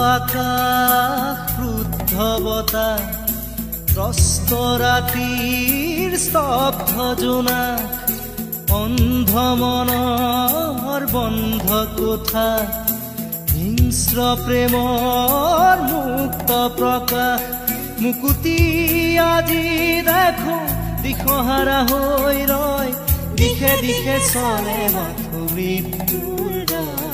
আকাশ ৰুদ্ধ বতাহ ত্ৰস্ত ৰাতিৰ স্তব্ধ জোনাক অন্ধ মনৰ বন্ধ কোঠা হিংস্ৰ প্ৰেমৰ মুক্ত প্ৰকাশ মুকুতি আজি দেখো দিশহাৰা হৈ ৰয় দিশে দিশে চলে মাথো মৃত্যুৰ